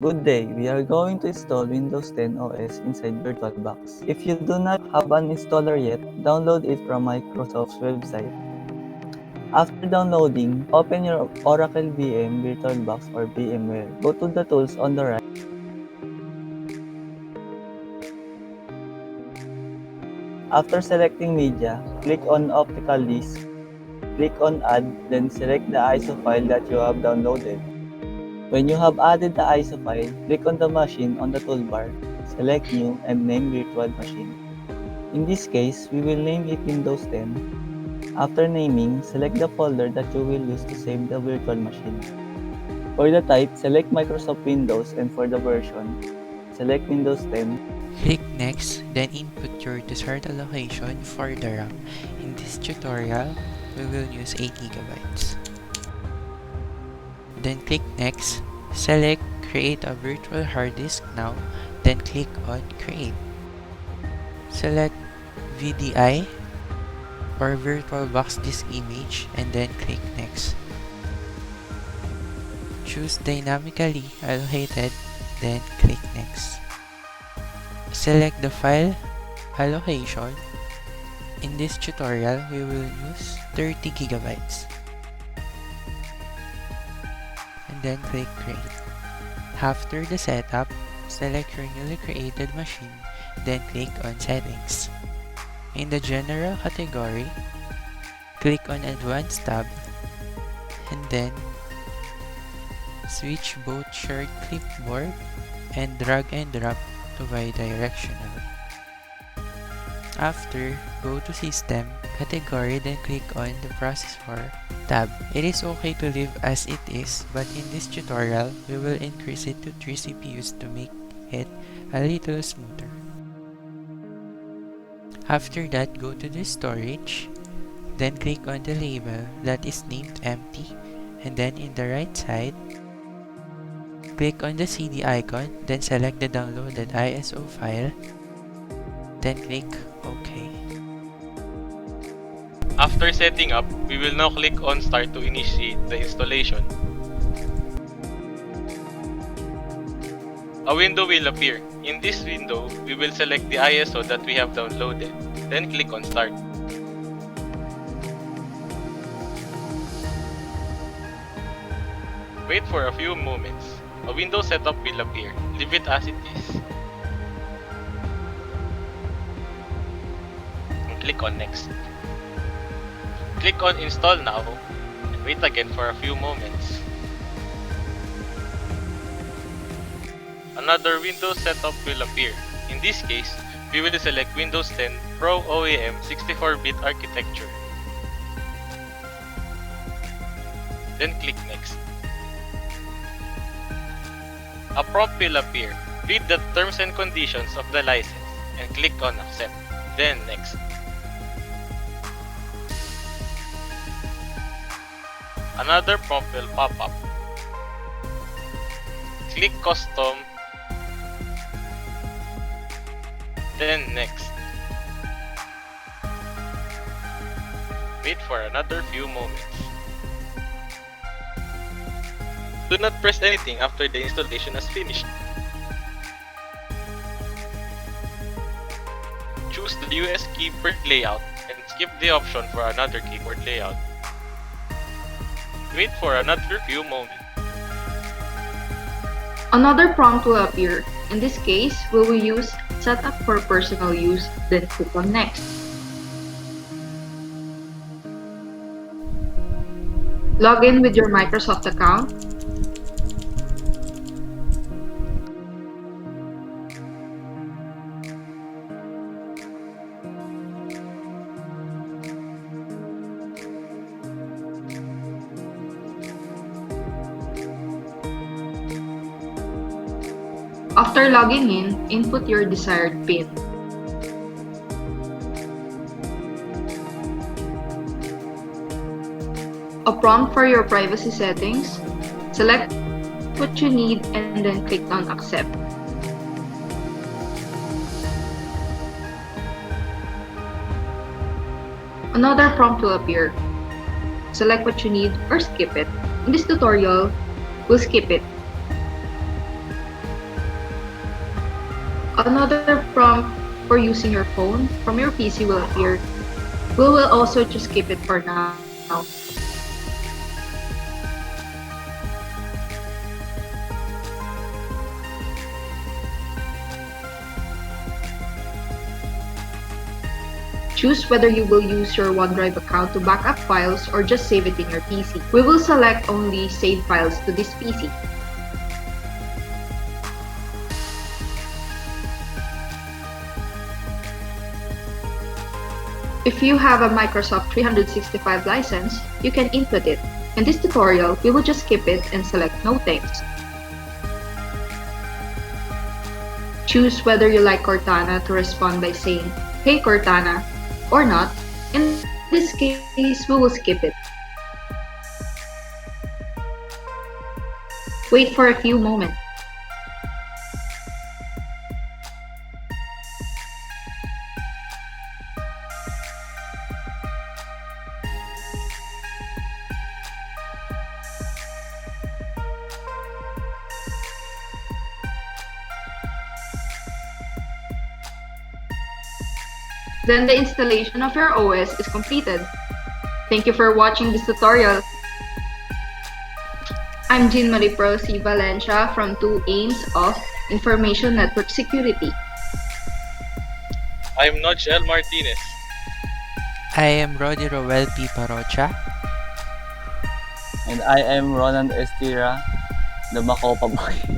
Good day, we are going to install Windows 10 OS inside VirtualBox. If you do not have an installer yet, download it from Microsoft's website. After downloading, open your Oracle VM, VirtualBox, or VMware. Go to the tools on the right. After selecting media, click on optical disk, click on add, then select the ISO file that you have downloaded. When you have added the ISO file, click on the machine on the toolbar, select New, and name Virtual Machine. In this case, we will name it Windows 10. After naming, select the folder that you will use to save the virtual machine. For the type, select Microsoft Windows, and for the version, select Windows 10. Click Next, then input your desired allocation for the RAM. In this tutorial, we will use 8 GB. Then click Next, select Create a virtual hard disk now, then click on Create. Select VDI or VirtualBox Disk Image and then click Next. Choose Dynamically Allocated, then click Next. Select the file allocation. In this tutorial, we will use 30 GB. And then click Create. After the setup, select your newly created machine, then click on Settings. In the General category, click on Advanced tab, and then switch both Shared Clipboard and Drag and Drop to Bidirectional. After, go to System, Category, then click on the Processor tab. It is okay to leave as it is, but in this tutorial, we will increase it to 3 CPUs to make it a little smoother. After that, go to the storage, then click on the label that is named empty, and then in the right side, click on the CD icon, then select the downloaded ISO file, then click OK. After setting up, we will now click on Start to initiate the installation. A window will appear. In this window, we will select the ISO that we have downloaded, then click on Start. Wait for a few moments. A window setup will appear. Leave it as it is. And click on Next. Click on Install Now and wait again for a few moments. Another Windows setup will appear. In this case, we will select Windows 10 Pro OEM 64-bit architecture. Then click Next. A prompt will appear. Read the terms and conditions of the license and click on Accept. Then Next. Another prompt will pop up. Click Custom, then Next. Wait for another few moments. Do not press anything after the installation has finished. Choose the US keyboard layout and skip the option for another keyboard layout. Wait for another few moments. Another prompt will appear. In this case, we will use Setup for personal use, then click on Next. Log in with your Microsoft account. After logging in, input your desired PIN. A prompt for your privacy settings. Select what you need and then click on Accept. Another prompt will appear. Select what you need or skip it. In this tutorial, we'll skip it. Another prompt for using your phone from your PC will appear. We will also just keep it for now. Choose whether you will use your OneDrive account to back up files or just save it in your PC. We will select only save files to this PC. If you have a Microsoft 365 license, you can input it. In this tutorial, we will just skip it and select No Thanks. Choose whether you like Cortana to respond by saying, "Hey Cortana," or not. In this case, we will skip it. Wait for a few moments. Then the installation of your OS is completed. Thank you for watching this tutorial. I'm Jean Marie Prosi Valencia from 2 Aims of Information Network Security. I'm Noje Martinez. I am Rodie Rowell P. Parocha. And I am Ronan Estira, the Makopa Boy.